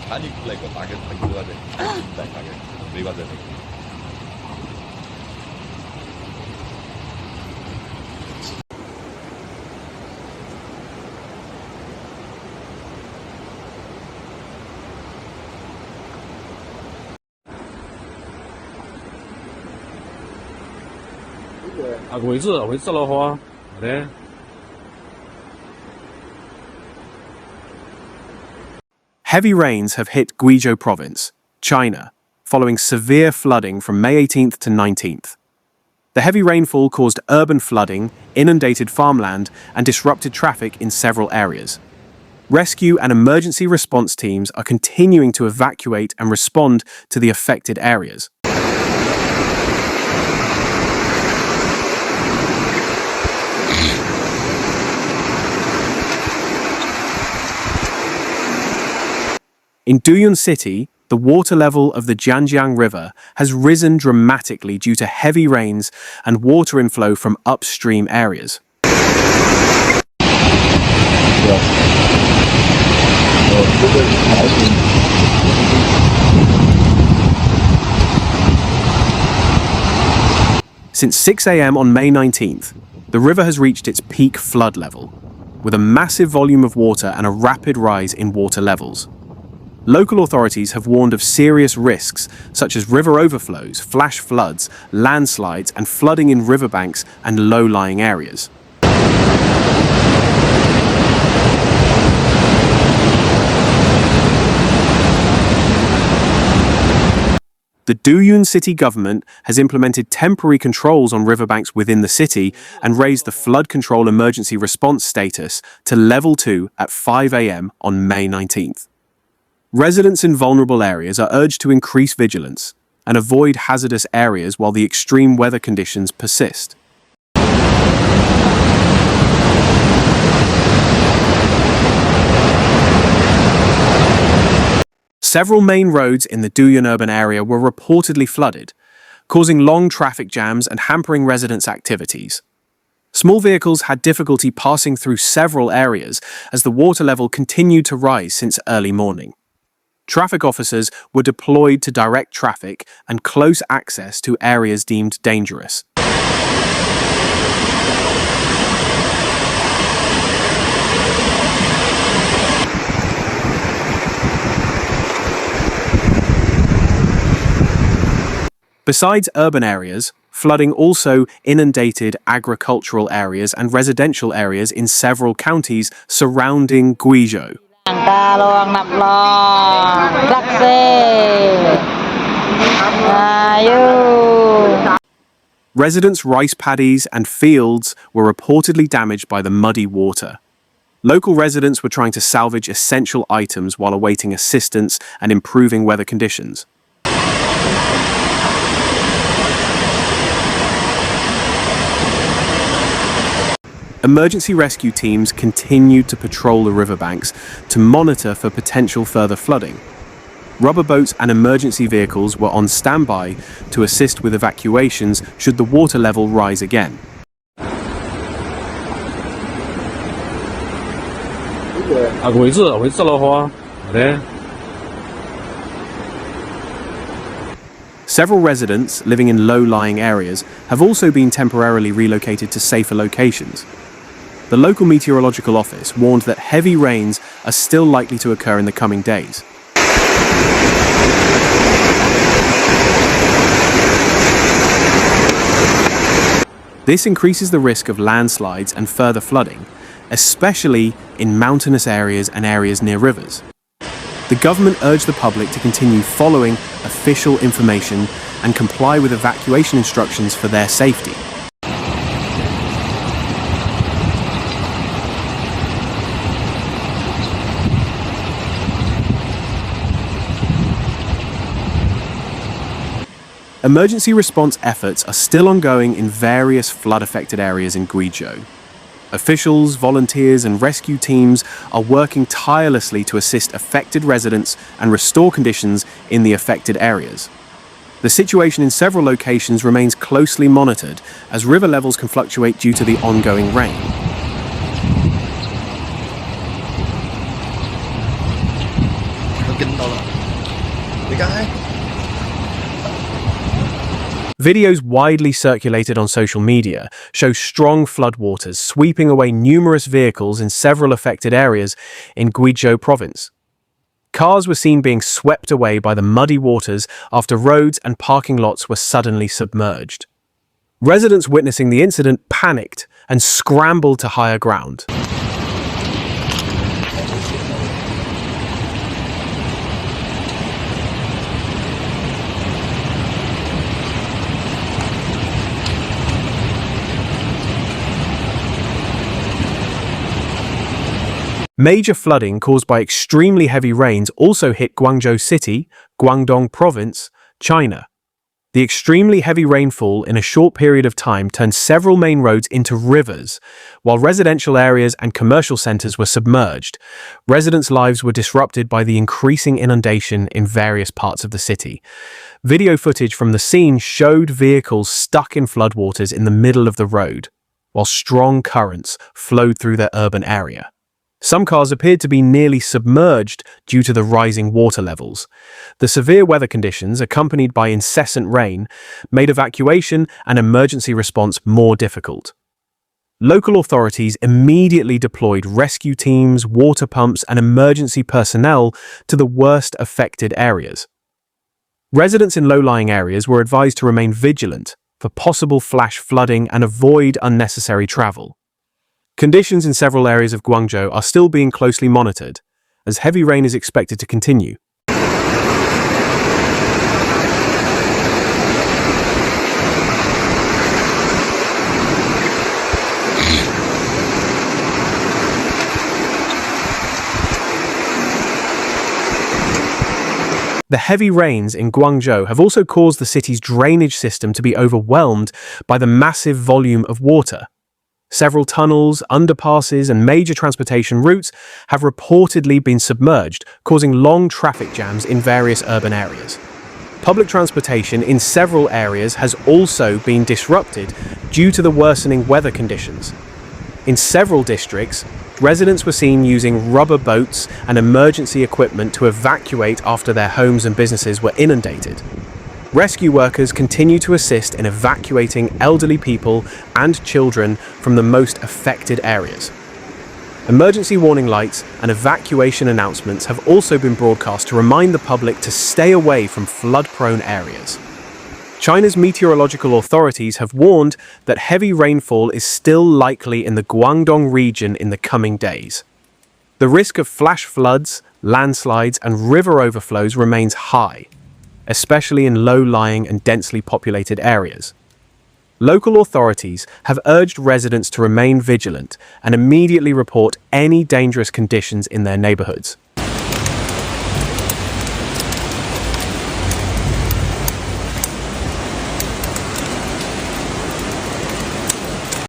Panik like target like target. Heavy rains have hit Guizhou province, China, following severe flooding from May 18th to 19th. The heavy rainfall caused urban flooding, inundated farmland, and disrupted traffic in several areas. Rescue and emergency response teams are continuing to evacuate and respond to the affected areas. In Duyun City, the water level of the Jianjiang River has risen dramatically due to heavy rains and water inflow from upstream areas. Since 6 a.m. on May 19th, the river has reached its peak flood level, with a massive volume of water and a rapid rise in water levels. Local authorities have warned of serious risks such as river overflows, flash floods, landslides, and flooding in riverbanks and low-lying areas. The Duyun city government has implemented temporary controls on riverbanks within the city and raised the flood control emergency response status to level 2 at 5 a.m. on May 19th. Residents in vulnerable areas are urged to increase vigilance and avoid hazardous areas while the extreme weather conditions persist. Several main roads in the Duyun urban area were reportedly flooded, causing long traffic jams and hampering residents' activities. Small vehicles had difficulty passing through several areas as the water level continued to rise since early morning. Traffic officers were deployed to direct traffic and close access to areas deemed dangerous. Besides urban areas, flooding also inundated agricultural areas and residential areas in several counties surrounding Guizhou. Residents' rice paddies and fields were reportedly damaged by the muddy water. Local residents were trying to salvage essential items while awaiting assistance and improving weather conditions. Emergency rescue teams continued to patrol the riverbanks to monitor for potential further flooding. Rubber boats and emergency vehicles were on standby to assist with evacuations should the water level rise again. Several residents living in low-lying areas have also been temporarily relocated to safer locations. The local meteorological office warned that heavy rains are still likely to occur in the coming days. This increases the risk of landslides and further flooding, especially in mountainous areas and areas near rivers. The government urged the public to continue following official information and comply with evacuation instructions for their safety. Emergency response efforts are still ongoing in various flood-affected areas in Guizhou. Officials, volunteers, and rescue teams are working tirelessly to assist affected residents and restore conditions in the affected areas. The situation in several locations remains closely monitored as river levels can fluctuate due to the ongoing rain. guy? Videos widely circulated on social media show strong floodwaters sweeping away numerous vehicles in several affected areas in Guizhou province. Cars were seen being swept away by the muddy waters after roads and parking lots were suddenly submerged. Residents witnessing the incident panicked and scrambled to higher ground. Major flooding caused by extremely heavy rains also hit Guangzhou City, Guangdong Province, China. The extremely heavy rainfall in a short period of time turned several main roads into rivers, while residential areas and commercial centers were submerged. Residents' lives were disrupted by the increasing inundation in various parts of the city. Video footage from the scene showed vehicles stuck in floodwaters in the middle of the road, while strong currents flowed through their urban area. Some cars appeared to be nearly submerged due to the rising water levels. The severe weather conditions, accompanied by incessant rain, made evacuation and emergency response more difficult. Local authorities immediately deployed rescue teams, water pumps, and emergency personnel to the worst affected areas. Residents in low-lying areas were advised to remain vigilant for possible flash flooding and avoid unnecessary travel. Conditions in several areas of Guangzhou are still being closely monitored, as heavy rain is expected to continue. The heavy rains in Guangzhou have also caused the city's drainage system to be overwhelmed by the massive volume of water. Several tunnels, underpasses, and major transportation routes have reportedly been submerged, causing long traffic jams in various urban areas. Public transportation in several areas has also been disrupted due to the worsening weather conditions. In several districts, residents were seen using rubber boats and emergency equipment to evacuate after their homes and businesses were inundated. Rescue workers continue to assist in evacuating elderly people and children from the most affected areas. Emergency warning lights and evacuation announcements have also been broadcast to remind the public to stay away from flood-prone areas. China's meteorological authorities have warned that heavy rainfall is still likely in the Guangdong region in the coming days. The risk of flash floods, landslides, and river overflows remains high, especially in low-lying and densely populated areas. Local authorities have urged residents to remain vigilant and immediately report any dangerous conditions in their neighborhoods.